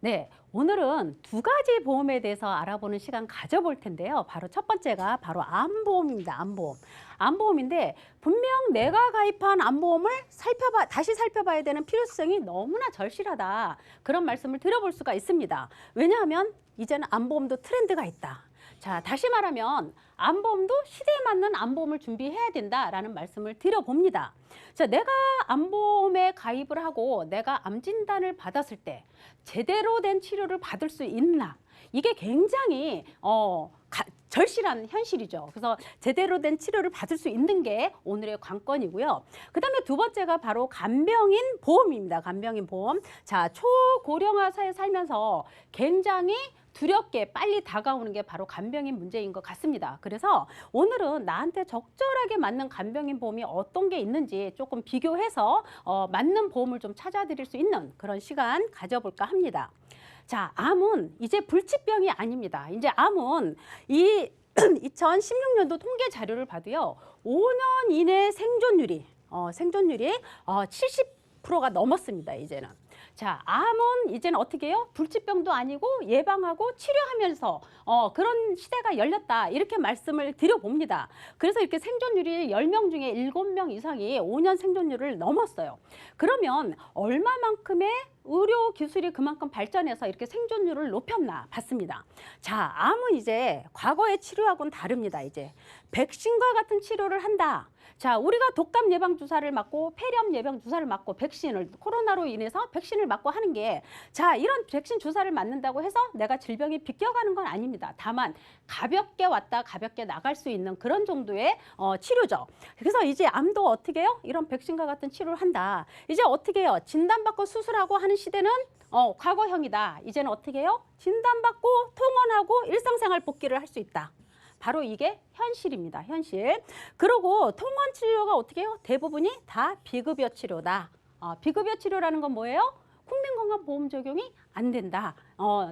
네, 오늘은 두 가지 보험에 대해서 알아보는 시간 가져볼 텐데요. 바로 첫 번째가 바로 암보험입니다. 암보험. 암보험인데 분명 내가 가입한 암보험을 다시 살펴봐야 되는 필요성이 너무나 절실하다. 그런 말씀을 드려볼 수가 있습니다. 왜냐하면 이제는 암보험도 트렌드가 있다. 자, 다시 말하면 암보험도 시대에 맞는 암보험을 준비해야 된다라는 말씀을 드려봅니다. 자, 내가 암보험에 가입을 하고 내가 암 진단을 받았을 때 제대로 된 치료를 받을 수 있나? 이게 굉장히 절실한 현실이죠. 그래서 제대로 된 치료를 받을 수 있는 게 오늘의 관건이고요. 그다음에 두 번째가 바로 간병인 보험입니다. 간병인 보험. 자, 초고령화 사회에 살면서 굉장히 두렵게 빨리 다가오는 게 바로 간병인 문제인 것 같습니다. 그래서 오늘은 나한테 적절하게 맞는 간병인 보험이 어떤 게 있는지 조금 비교해서 맞는 보험을 좀 찾아드릴 수 있는 그런 시간 가져볼까 합니다. 자, 암은 이제 불치병이 아닙니다. 이제 암은 이 2016년도 통계 자료를 봐도요, 5년 이내 생존율이 70%가 넘었습니다, 이제는. 자, 암은 이제는 어떻게 해요? 불치병도 아니고 예방하고 치료하면서 그런 시대가 열렸다. 이렇게 말씀을 드려봅니다. 그래서 이렇게 생존율이 10명 중에 7명 이상이 5년 생존율을 넘었어요. 그러면 얼마만큼의 의료 기술이 그만큼 발전해서 이렇게 생존율을 높였나 봤습니다. 자, 암은 이제 과거의 치료하고는 다릅니다. 이제 백신과 같은 치료를 한다. 자, 우리가 독감 예방 주사를 맞고 폐렴 예방 주사를 맞고 코로나로 인해서 백신을 맞고 하는 게, 자, 이런 백신 주사를 맞는다고 해서 내가 질병이 비껴가는 건 아닙니다. 다만 가볍게 왔다 가볍게 나갈 수 있는 그런 정도의 치료죠. 그래서 이제 암도 어떻게 해요? 이런 백신과 같은 치료를 한다. 이제 어떻게 해요? 진단받고 수술하고 하는 시대는 과거형이다. 이제는 어떻게 해요? 진단받고 통원하고 일상생활 복귀를 할 수 있다. 바로 이게 현실입니다. 현실. 그리고 통원 치료가 어떻게 해요? 대부분이 다 비급여 치료다. 비급여 치료라는 건 뭐예요? 국민건강보험 적용이 안 된다.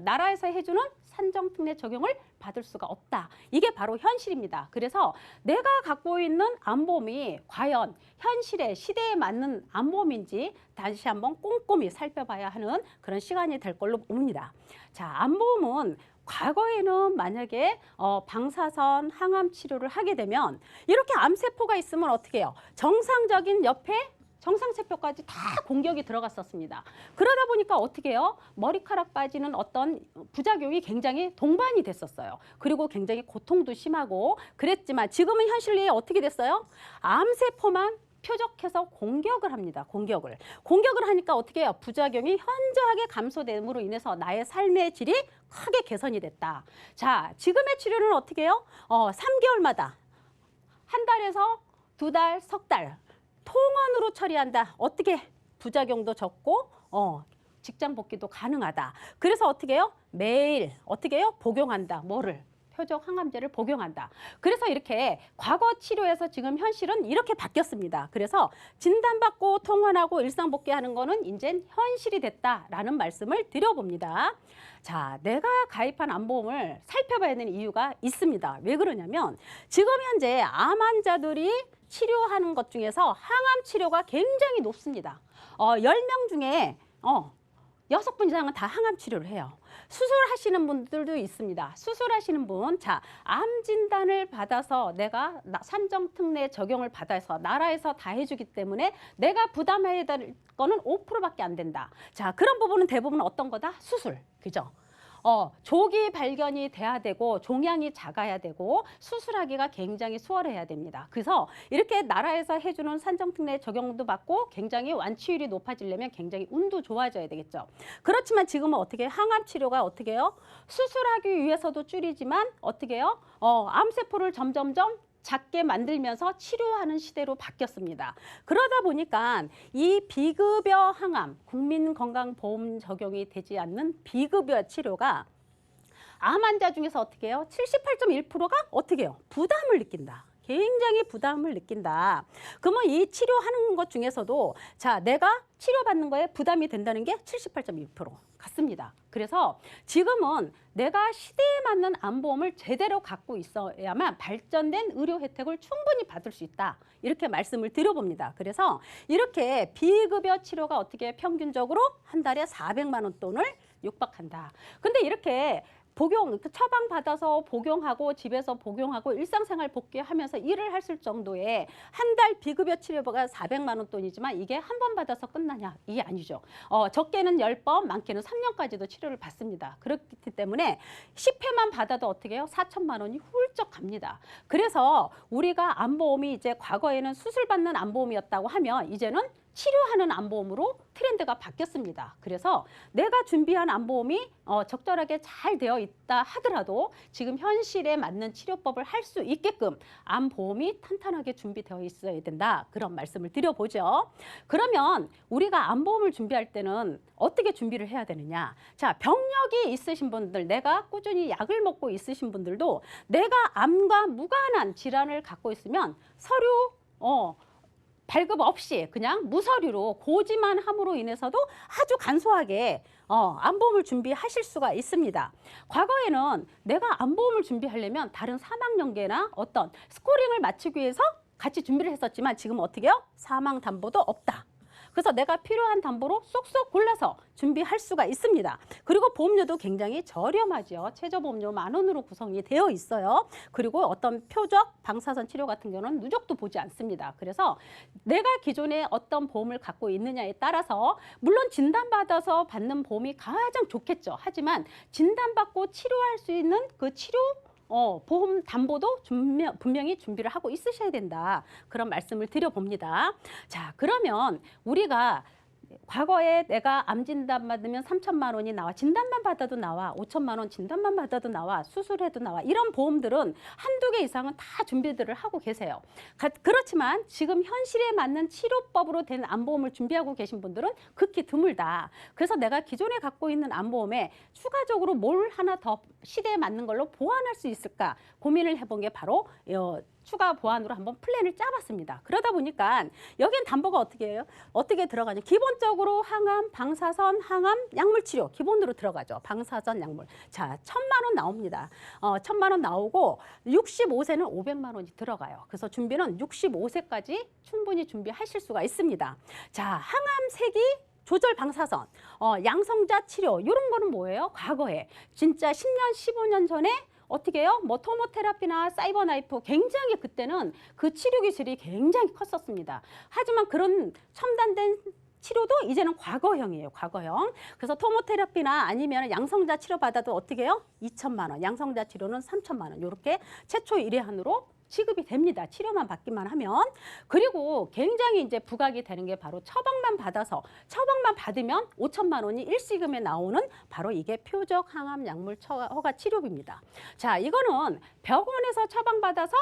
나라에서 해주는 산정특례 적용을 받을 수가 없다. 이게 바로 현실입니다. 그래서 내가 갖고 있는 암보험이 과연 현실의 시대에 맞는 암보험인지 다시 한번 꼼꼼히 살펴봐야 하는 그런 시간이 될 걸로 봅니다. 자, 암보험은 과거에는 만약에 방사선, 항암 치료를 하게 되면 이렇게 암세포가 있으면 어떻게 해요? 정상적인 옆에 정상세포까지 다 공격이 들어갔었습니다. 그러다 보니까 어떻게 해요? 머리카락 빠지는 어떤 부작용이 굉장히 동반이 됐었어요. 그리고 굉장히 고통도 심하고 그랬지만 지금은 현실이 어떻게 됐어요? 암세포만 표적해서 공격을 합니다. 공격을 하니까 어떻게 해요? 부작용이 현저하게 감소됨으로 인해서 나의 삶의 질이 크게 개선이 됐다. 자, 지금의 치료는 어떻게 해요? 3개월마다 한 달에서 2달, 석 달 통원으로 처리한다. 어떻게? 부작용도 적고 직장 복귀도 가능하다. 그래서 어떻게 해요? 매일 어떻게 해요? 복용한다. 뭐를? 표적 항암제를 복용한다. 그래서 이렇게 과거 치료에서 지금 현실은 이렇게 바뀌었습니다. 그래서 진단받고 통원하고 일상 복귀하는 거는 이제 현실이 됐다라는 말씀을 드려봅니다. 자, 내가 가입한 암보험을 살펴봐야 되는 이유가 있습니다. 왜 그러냐면 지금 현재 암 환자들이 치료하는 것 중에서 항암 치료가 굉장히 높습니다. 10명 중에 6분 이상은 다 항암 치료를 해요. 수술하시는 분들도 있습니다. 수술하시는 분, 자, 암 진단을 받아서 내가 산정특례 적용을 받아서 나라에서 다 해주기 때문에 내가 부담해야 될 거는 5%밖에 안 된다. 자, 그런 부분은 대부분 어떤 거다? 수술, 그죠? 조기 발견이 돼야 되고 종양이 작아야 되고 수술하기가 굉장히 수월해야 됩니다. 그래서 이렇게 나라에서 해주는 산정특례 적용도 받고 굉장히 완치율이 높아지려면 굉장히 운도 좋아져야 되겠죠. 그렇지만 지금은 어떻게 해요? 항암 치료가 어떻게 해요? 수술하기 위해서도 줄이지만 어떻게 해요? 암세포를 점점점 작게 만들면서 치료하는 시대로 바뀌었습니다. 그러다 보니까 이 비급여 항암, 국민건강보험 적용이 되지 않는 비급여 치료가 암 환자 중에서 어떻게 해요? 78.1%가 어떻게 해요? 부담을 느낀다. 굉장히 부담을 느낀다. 그러면 이 치료하는 것 중에서도 자, 내가 치료받는 거에 부담이 된다는 게 78.1% 같습니다. 그래서 지금은 내가 시대에 맞는 암보험을 제대로 갖고 있어야만 발전된 의료 혜택을 충분히 받을 수 있다. 이렇게 말씀을 드려봅니다. 그래서 이렇게 비급여 치료가 어떻게 평균적으로 한 달에 400만 원 돈을 육박한다. 근데 이렇게 처방받아서 복용하고 집에서 복용하고 일상생활 복귀하면서 일을 했을 정도의 한 달 비급여 치료비가 400만 원 돈이지만 이게 한 번 받아서 끝나냐? 이게 아니죠. 적게는 10번, 많게는 3년까지도 치료를 받습니다. 그렇기 때문에 10회만 받아도 어떻게 해요? 4천만 원이 훌쩍 갑니다. 그래서 우리가 암보험이 이제 과거에는 수술받는 암보험이었다고 하면 이제는 치료하는 암보험으로 트렌드가 바뀌었습니다. 그래서 내가 준비한 암보험이 적절하게 잘 되어 있다 하더라도 지금 현실에 맞는 치료법을 할 수 있게끔 암보험이 탄탄하게 준비되어 있어야 된다. 그런 말씀을 드려보죠. 그러면 우리가 암보험을 준비할 때는 어떻게 준비를 해야 되느냐. 자, 병력이 있으신 분들, 내가 꾸준히 약을 먹고 있으신 분들도 내가 암과 무관한 질환을 갖고 있으면 서류 발급 없이 그냥 무서류로 고지만 함으로 인해서도 아주 간소하게 암보험을 준비하실 수가 있습니다. 과거에는 내가 암보험을 준비하려면 다른 사망연계나 어떤 스코링을 맞추기 위해서 같이 준비를 했었지만 지금 어떻게 해요? 사망담보도 없다. 그래서 내가 필요한 담보로 쏙쏙 골라서 준비할 수가 있습니다. 그리고 보험료도 굉장히 저렴하죠. 최저보험료 10,000원으로 구성이 되어 있어요. 그리고 어떤 표적, 방사선 치료 같은 경우는 누적도 보지 않습니다. 그래서 내가 기존에 어떤 보험을 갖고 있느냐에 따라서 물론 진단받아서 받는 보험이 가장 좋겠죠. 하지만 진단받고 치료할 수 있는 그 치료 보험 담보도 분명히 준비를 하고 있으셔야 된다. 그런 말씀을 드려봅니다. 자, 그러면 우리가 과거에 내가 암 진단 받으면 3천만 원이 나와, 진단만 받아도 나와, 5천만 원 진단만 받아도 나와, 수술해도 나와, 이런 보험들은 한두 개 이상은 다 준비들을 하고 계세요. 그렇지만 지금 현실에 맞는 치료법으로 된 암보험을 준비하고 계신 분들은 극히 드물다. 그래서 내가 기존에 갖고 있는 암보험에 추가적으로 뭘 하나 더 시대에 맞는 걸로 보완할 수 있을까 고민을 해본 게 바로 추가 보완으로 한번 플랜을 짜봤습니다. 그러다 보니까 여기엔 담보가 어떻게 들어가냐. 기본적으로 항암, 방사선, 항암, 약물 치료 기본으로 들어가죠. 방사선, 약물. 자, 1,000만 원 나옵니다. 1,000만 원 나오고 65세는 500만 원이 들어가요. 그래서 준비는 65세까지 충분히 준비하실 수가 있습니다. 자, 항암 세기 조절 방사선, 양성자 치료 이런 거는 뭐예요? 과거에 진짜 10년, 15년 전에 어떻게 해요? 뭐 토모테라피나 사이버나이프 굉장히 그때는 그 치료 기술이 굉장히 컸었습니다. 하지만 그런 첨단된 치료도 이제는 과거형이에요. 과거형. 그래서 토모테라피나 아니면 양성자 치료 받아도 어떻게 해요? 2천만 원, 양성자 치료는 3천만 원 이렇게 최초 1회한으로 지급이 됩니다. 치료만 받기만 하면. 그리고 굉장히 이제 부각이 되는 게 바로 처방만 받으면 5천만 원이 일시금에 나오는 바로 이게 표적 항암 약물 허가 치료비입니다. 자, 이거는 병원에서 처방받아서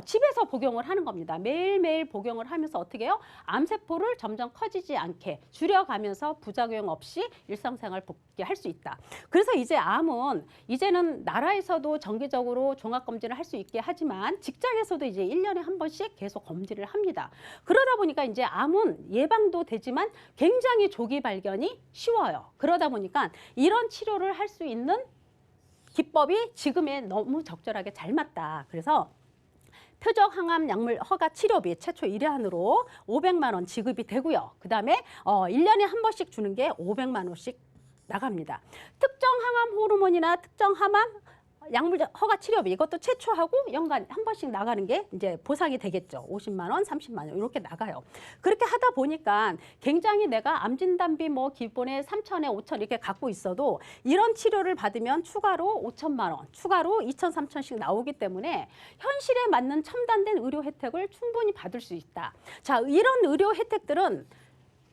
집에서 복용을 하는 겁니다. 매일매일 복용을 하면서 어떻게 해요? 암세포를 점점 커지지 않게 줄여가면서 부작용 없이 일상생활 복귀할 수 있다. 그래서 이제 암은 이제는 나라에서도 정기적으로 종합검진을 할 수 있게 하지만 직장에서도 이제 1년에 한 번씩 계속 검진을 합니다. 그러다 보니까 이제 암은 예방도 되지만 굉장히 조기 발견이 쉬워요. 그러다 보니까 이런 치료를 할 수 있는 기법이 지금에 너무 적절하게 잘 맞다. 그래서 표적 항암 약물 허가 치료비 최초 1회한으로 500만 원 지급이 되고요. 그다음에 1년에 한 번씩 주는 게 500만 원씩 나갑니다. 특정 항암 호르몬이나 특정 항암 약물 허가 치료비 이것도 최초하고 연간 한 번씩 나가는 게 이제 보상이 되겠죠. 50만 원, 30만 원 이렇게 나가요. 그렇게 하다 보니까 굉장히 내가 암 진단비 뭐 기본에 3천에 5천 이렇게 갖고 있어도 이런 치료를 받으면 추가로 5천만 원, 추가로 2천, 3천씩 나오기 때문에 현실에 맞는 첨단된 의료 혜택을 충분히 받을 수 있다. 자, 이런 의료 혜택들은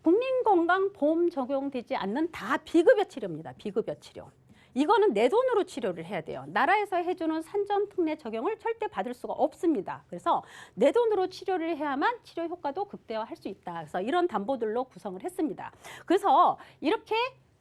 국민건강보험 적용되지 않는 다 비급여 치료입니다. 비급여 치료. 이거는 내 돈으로 치료를 해야 돼요. 나라에서 해주는 산전특례 적용을 절대 받을 수가 없습니다. 그래서 내 돈으로 치료를 해야만 치료 효과도 극대화할 수 있다. 그래서 이런 담보들로 구성을 했습니다. 그래서 이렇게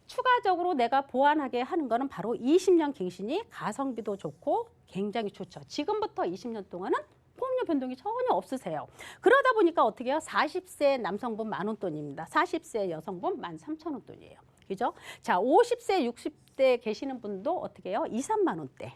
추가적으로 내가 보완하게 하는 거는 바로 20년 갱신이 가성비도 좋고 굉장히 좋죠. 지금부터 20년 동안은 보험료 변동이 전혀 없으세요. 그러다 보니까 어떻게 해요? 40세 남성분 10,000원 돈입니다. 40세 여성분 13,000원 돈이에요. 그죠? 자, 50세, 60대 계시는 분도 어떻게 해요? 2, 3만 원대.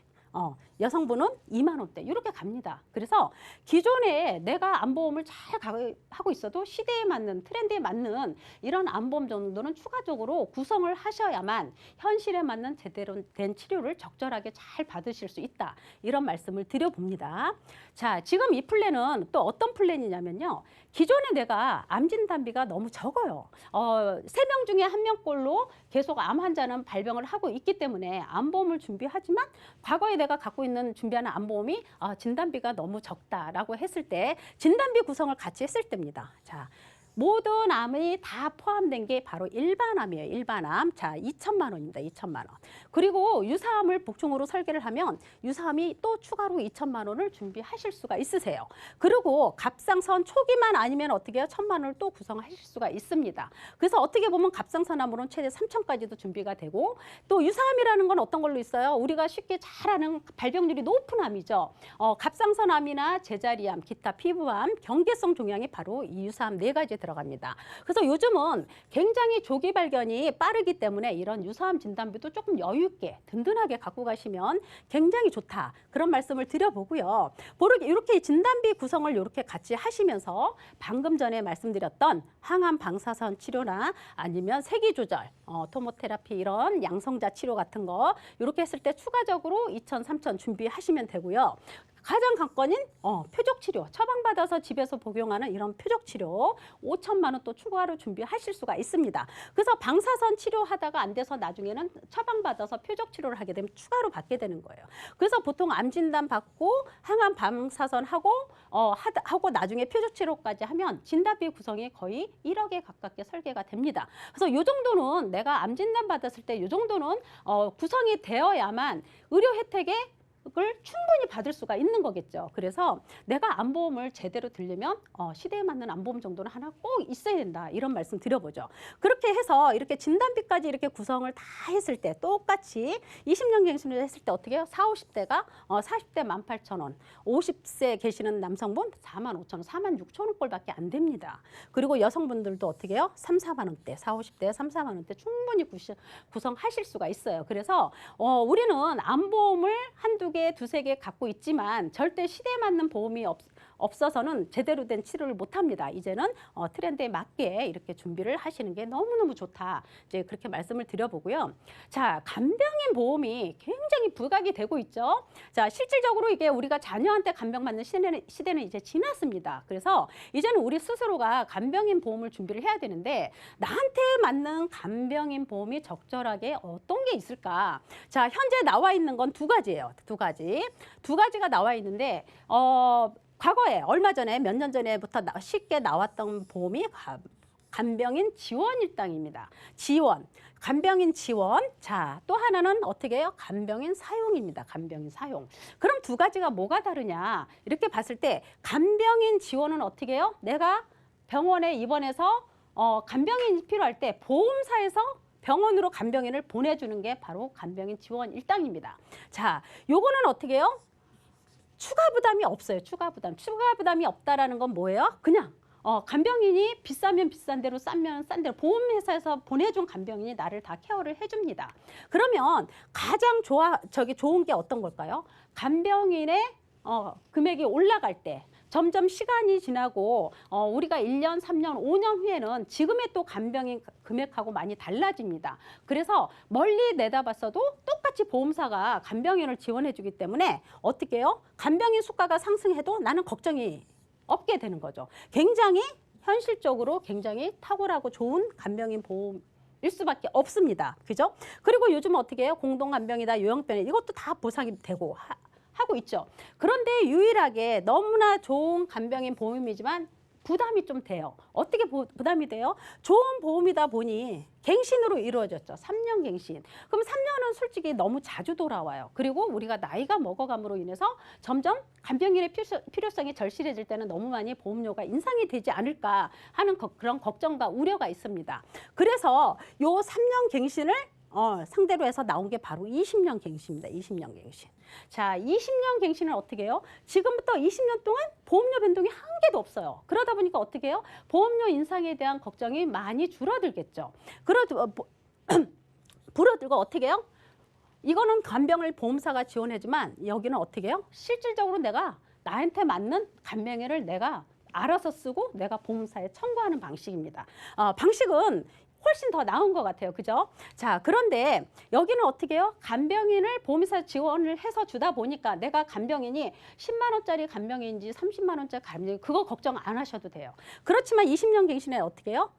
여성분은 2만 원대 이렇게 갑니다. 그래서 기존에 내가 안보험을 잘 하고 있어도 시대에 맞는 트렌드에 맞는 이런 안보험 정도는 추가적으로 구성을 하셔야만 현실에 맞는 제대로 된 치료를 적절하게 잘 받으실 수 있다. 이런 말씀을 드려봅니다. 자, 지금 이 플랜은 또 어떤 플랜이냐면요. 기존에 내가 암 진단비가 너무 적어요. 3명 중에 1명꼴로 계속 암 환자는 발병을 하고 있기 때문에 암보험을 준비하지만 과거에 내가 갖고 있는 준비하는 암보험이 진단비가 너무 적다라고 했을 때 진단비 구성을 같이 했을 때입니다. 자, 모든 암이 다 포함된 게 바로 일반암이에요. 일반암. 자, 2천만 원입니다. 2천만 원. 그리고 유사암을 복중으로 설계를 하면 유사암이 또 추가로 2천만 원을 준비하실 수가 있으세요. 그리고 갑상선 초기만 아니면 어떻게 해요? 1천만 원을 또 구성하실 수가 있습니다. 그래서 어떻게 보면 갑상선암으로는 최대 3천까지도 준비가 되고 또 유사암이라는 건 어떤 걸로 있어요? 우리가 쉽게 잘 아는 발병률이 높은 암이죠. 갑상선암이나 제자리암, 기타 피부암, 경계성 종양이 바로 이 유사암 4가지 들어갑니다. 그래서 요즘은 굉장히 조기 발견이 빠르기 때문에 이런 유사암 진단비도 조금 여유 있게 든든하게 갖고 가시면 굉장히 좋다. 그런 말씀을 드려보고요. 이렇게 진단비 구성을 이렇게 같이 하시면서 방금 전에 말씀드렸던 항암 방사선 치료나 아니면 세기 조절, 토모테라피 이런 양성자 치료 같은 거 이렇게 했을 때 추가적으로 2천, 3천 준비하시면 되고요. 가장 관건인 표적 치료, 처방받아서 집에서 복용하는 이런 표적 치료 5천만 원 또 추가로 준비하실 수가 있습니다. 그래서 방사선 치료하다가 안 돼서 나중에는 처방받아서 표적 치료를 하게 되면 추가로 받게 되는 거예요. 그래서 보통 암 진단 받고 항암 방사선 하고 나중에 표적 치료까지 하면 진단비 구성이 거의 1억에 가깝게 설계가 됩니다. 그래서 이 정도는 내가 암 진단 받았을 때 이 정도는 구성이 되어야만 의료 혜택에 을 충분히 받을 수가 있는 거겠죠. 그래서 내가 암보험을 제대로 들려면 시대에 맞는 암보험 정도는 하나 꼭 있어야 된다. 이런 말씀 드려보죠. 그렇게 해서 이렇게 진단비까지 이렇게 구성을 다 했을 때 똑같이 20년 갱신을 했을 때 어떻게 해요? 40, 50대가 40대 18,000원, 50세 계시는 남성분 45,000원, 46,000원 꼴밖에 안 됩니다. 그리고 여성분들도 어떻게 해요? 3, 4만 원대, 40, 50대 3, 4만 원대 충분히 구성하실 수가 있어요. 그래서 우리는 암보험을 한두 개, 두세 개 갖고 있지만 절대 시대에 맞는 보험이 없어서는 제대로 된 치료를 못합니다. 이제는 트렌드에 맞게 이렇게 준비를 하시는 게 너무너무 좋다. 이제 그렇게 말씀을 드려보고요. 자, 간병인 보험이 굉장히 부각이 되고 있죠. 자, 실질적으로 이게 우리가 자녀한테 간병 받는 시대는 이제 지났습니다. 그래서 이제는 우리 스스로가 간병인 보험을 준비를 해야 되는데 나한테 맞는 간병인 보험이 적절하게 어떤 게 있을까? 자, 현재 나와 있는 건 2가지예요. 2가지가 나와 있는데 과거에 얼마 전에 몇 년 전에부터 쉽게 나왔던 보험이 간병인 지원 일당입니다. 지원, 간병인 지원. 자, 또 하나는 어떻게 해요? 간병인 사용입니다. 간병인 사용. 그럼 2가지가 뭐가 다르냐? 이렇게 봤을 때 간병인 지원은 어떻게 해요? 내가 병원에 입원해서 간병인이 필요할 때 보험사에서 병원으로 간병인을 보내주는 게 바로 간병인 지원 일당입니다. 자, 요거는 어떻게 해요? 추가 부담이 없어요. 추가 부담이 없다라는 건 뭐예요? 그냥 간병인이 비싸면 비싼 대로 싸면 싼 대로 보험회사에서 보내준 간병인이 나를 다 케어를 해줍니다. 그러면 가장 좋은 게 어떤 걸까요? 간병인의 금액이 올라갈 때 점점 시간이 지나고 우리가 1년, 3년, 5년 후에는 지금의 또 간병인 금액하고 많이 달라집니다. 그래서 멀리 내다봤어도 똑같이 보험사가 간병인을 지원해 주기 때문에 어떻게 해요? 간병인 수가가 상승해도 나는 걱정이 없게 되는 거죠. 굉장히 현실적으로 굉장히 탁월하고 좋은 간병인 보험 일 수밖에 없습니다. 그죠? 그리고 요즘은 어떻게 해요? 공동간병이다, 요양병이 이것도 다 보상이 되고 하고 있죠. 그런데 유일하게 너무나 좋은 간병인 보험이지만 부담이 좀 돼요. 어떻게 부담이 돼요? 좋은 보험이다 보니 갱신으로 이루어졌죠. 3년 갱신. 그럼 3년은 솔직히 너무 자주 돌아와요. 그리고 우리가 나이가 먹어감으로 인해서 점점 간병인의 필요성이 절실해질 때는 너무 많이 보험료가 인상이 되지 않을까 하는 그런 걱정과 우려가 있습니다. 그래서 요 3년 갱신을 상대로 해서 나온 게 바로 20년 갱신입니다. 20년 갱신. 자, 20년 갱신은 어떻게 해요? 지금부터 20년 동안 보험료 변동이 한 개도 없어요. 그러다 보니까 어떻게 해요? 보험료 인상에 대한 걱정이 많이 줄어들겠죠. 줄어들고 어떻게 해요? 이거는 간병을 보험사가 지원해주지만 여기는 어떻게 해요? 실질적으로 내가 나한테 맞는 간병인을 내가 알아서 쓰고 내가 보험사에 청구하는 방식입니다. 방식은 훨씬 더 나은 것 같아요. 그죠? 자, 그런데 여기는 어떻게 해요? 간병인을 보험사 지원을 해서 주다 보니까 내가 간병인이 10만 원짜리 간병인인지 30만 원짜리 간병인 그거 걱정 안 하셔도 돼요. 그렇지만 20년 갱신에 어떻게 해요?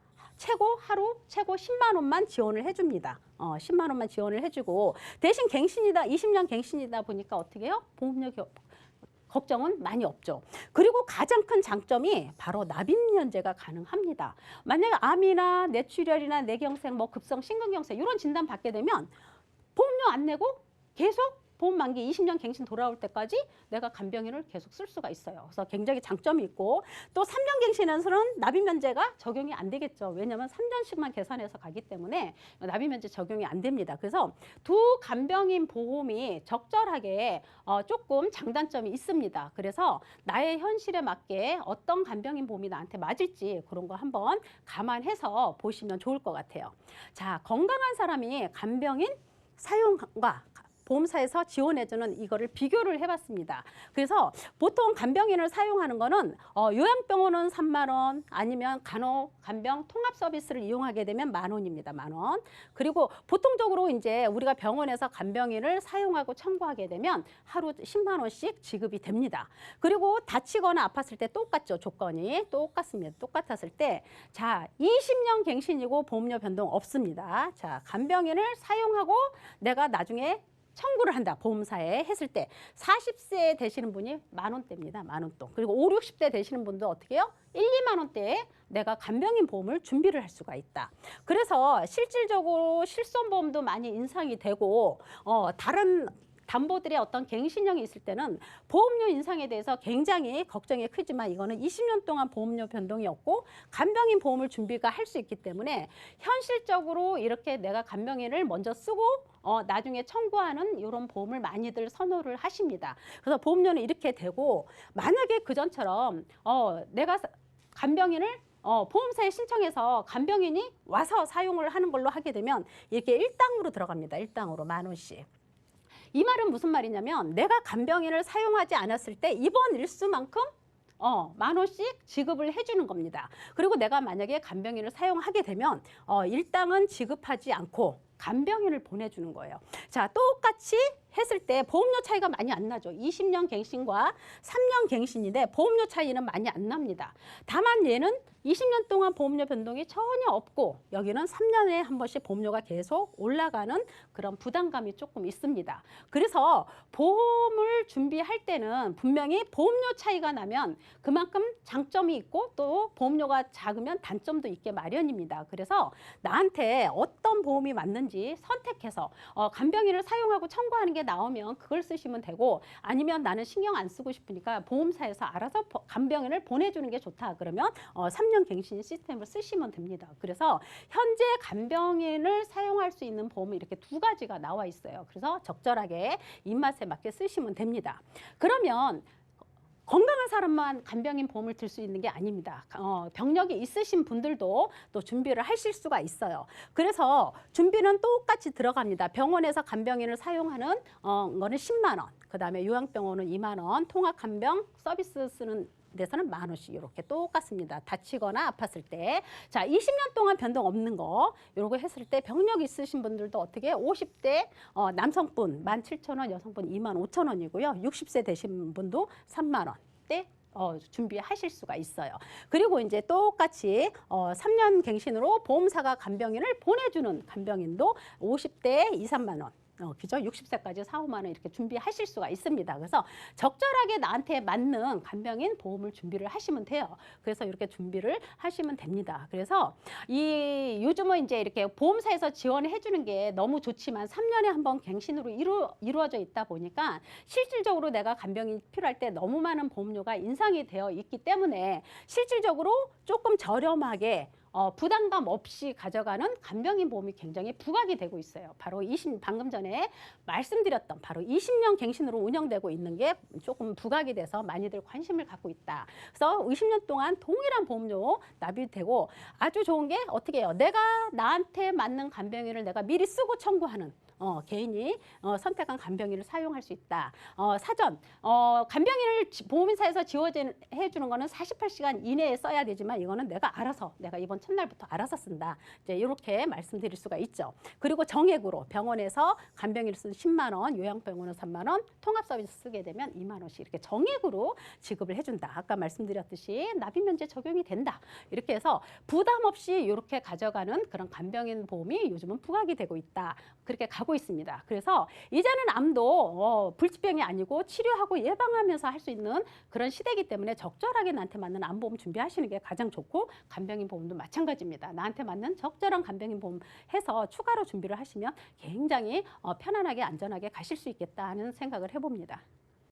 하루 최고 10만 원만 지원을 해줍니다. 10만 원만 지원을 해주고 대신 갱신이다 20년 갱신이다 보니까 어떻게 해요? 보험료 걱정은 많이 없죠. 그리고 가장 큰 장점이 바로 납입 면제가 가능합니다. 만약에 암이나 뇌출혈이나 뇌경색, 뭐 급성 심근경색 이런 진단 받게 되면 보험료 안 내고 계속 보험 만기 20년 갱신 돌아올 때까지 내가 간병인을 계속 쓸 수가 있어요. 그래서 굉장히 장점이 있고 또 3년 갱신에서는 납입 면제가 적용이 안 되겠죠. 왜냐하면 3년씩만 계산해서 가기 때문에 납입 면제 적용이 안 됩니다. 그래서 두 간병인 보험이 적절하게 조금 장단점이 있습니다. 그래서 나의 현실에 맞게 어떤 간병인 보험이 나한테 맞을지 그런 거 한번 감안해서 보시면 좋을 것 같아요. 자, 건강한 사람이 간병인 사용과 보험사에서 지원해주는 이거를 비교를 해봤습니다. 그래서 보통 간병인을 사용하는 거는 요양병원은 3만 원 아니면 간병 통합 서비스를 이용하게 되면 만 원입니다. 만 원. 그리고 보통적으로 이제 우리가 병원에서 간병인을 사용하고 청구하게 되면 하루 10만 원씩 지급이 됩니다. 그리고 다치거나 아팠을 때 똑같죠. 조건이 똑같습니다. 똑같았을 때 자, 20년 갱신이고 보험료 변동 없습니다. 자, 간병인을 사용하고 내가 나중에 청구를 한다. 보험사에 했을 때 40세 되시는 분이 만 원대입니다. 만 원 돈. 그리고 5, 60대 되시는 분도 어떻게 해요? 1, 2만 원대에 내가 간병인 보험을 준비를 할 수가 있다. 그래서 실질적으로 실손보험도 많이 인상이 되고 다른 담보들의 어떤 갱신형이 있을 때는 보험료 인상에 대해서 굉장히 걱정이 크지만 이거는 20년 동안 보험료 변동이 없고 간병인 보험을 준비가 할 수 있기 때문에 현실적으로 이렇게 내가 간병인을 먼저 쓰고 나중에 청구하는 이런 보험을 많이들 선호를 하십니다. 그래서 보험료는 이렇게 되고 만약에 그전처럼 내가 간병인을 보험사에 신청해서 간병인이 와서 사용을 하는 걸로 하게 되면 이렇게 일당으로 들어갑니다. 일당으로 만 원씩. 이 말은 무슨 말이냐면 내가 간병인을 사용하지 않았을 때 이번 일수만큼 만 원씩 지급을 해주는 겁니다. 그리고 내가 만약에 간병인을 사용하게 되면 일당은 지급하지 않고 간병인을 보내주는 거예요. 자, 똑같이 했을 때 보험료 차이가 많이 안 나죠. 20년 갱신과 3년 갱신인데 보험료 차이는 많이 안 납니다. 다만 얘는 20년 동안 보험료 변동이 전혀 없고 여기는 3년에 한 번씩 보험료가 계속 올라가는 그런 부담감이 조금 있습니다. 그래서 보험을 준비할 때는 분명히 보험료 차이가 나면 그만큼 장점이 있고 또 보험료가 작으면 단점도 있게 마련입니다. 그래서 나한테 어떤 보험이 맞는지 선택해서 간병인을 사용하고 청구하는 게 나오면 그걸 쓰시면 되고 아니면 나는 신경 안 쓰고 싶으니까 보험사에서 알아서 간병인을 보내주는 게 좋다. 그러면 3년 갱신 시스템을 쓰시면 됩니다. 그래서 현재 간병인을 사용할 수 있는 보험은 이렇게 두 가지가 나와 있어요. 그래서 적절하게 입맛에 맞게 쓰시면 됩니다. 그러면 건강한 사람만 간병인 보험을 들 수 있는 게 아닙니다. 병력이 있으신 분들도 또 준비를 하실 수가 있어요. 그래서 준비는 똑같이 들어갑니다. 병원에서 간병인을 사용하는 거는 10만 원, 그다음에 요양병원은 2만 원, 통합 간병 서비스 쓰는 데서는 만 원씩 이렇게 똑같습니다. 다치거나 아팠을 때. 자, 20년 동안 변동 없는 거 이러고 했을 때 병력 있으신 분들도 어떻게 50대 남성분 17,000원, 여성분 25,000원이고요. 60세 되신 분도 3만 원대 준비하실 수가 있어요. 그리고 이제 똑같이 3년 갱신으로 보험사가 간병인을 보내주는 간병인도 50대 2, 3만 원. 그죠? 60세까지 4, 5만 원 이렇게 준비하실 수가 있습니다. 그래서 적절하게 나한테 맞는 간병인 보험을 준비를 하시면 돼요. 그래서 이렇게 준비를 하시면 됩니다. 그래서 요즘은 이제 이렇게 보험사에서 지원해 주는 게 너무 좋지만 3년에 한 번 갱신으로 이루어져 있다 보니까 실질적으로 내가 간병인이 필요할 때 너무 많은 보험료가 인상이 되어 있기 때문에 실질적으로 조금 저렴하게 부담감 없이 가져가는 간병인 보험이 굉장히 부각이 되고 있어요. 바로 방금 전에 말씀드렸던 바로 20년 갱신으로 운영되고 있는 게 조금 부각이 돼서 많이들 관심을 갖고 있다. 그래서 20년 동안 동일한 보험료 납입되고 아주 좋은 게 어떻게 해요? 내가 나한테 맞는 간병인을 내가 미리 쓰고 청구하는 개인이 선택한 간병인을 사용할 수 있다. 사전 간병인을 보험회사에서 지원해 주는 거는 48시간 이내에 써야 되지만 이거는 내가 알아서 내가 이번 첫날부터 알아서 쓴다. 이제 이렇게 말씀드릴 수가 있죠. 그리고 정액으로 병원에서 간병인을 쓰는 10만 원, 요양병원은 3만 원, 통합 서비스 쓰게 되면 2만 원씩 이렇게 정액으로 지급을 해준다. 아까 말씀드렸듯이 납입 면제 적용이 된다. 이렇게 해서 부담 없이 이렇게 가져가는 그런 간병인 보험이 요즘은 부각이 되고 있다. 그렇게 가고 있습니다. 그래서 이제는 암도 불치병이 아니고 치료하고 예방하면서 할 수 있는 그런 시대이기 때문에 적절하게 나한테 맞는 암보험 준비하시는 게 가장 좋고 간병인 보험도 마찬가지입니다. 나한테 맞는 적절한 간병인 보험 해서 추가로 준비를 하시면 굉장히 편안하게 안전하게 가실 수 있겠다 하는 생각을 해봅니다.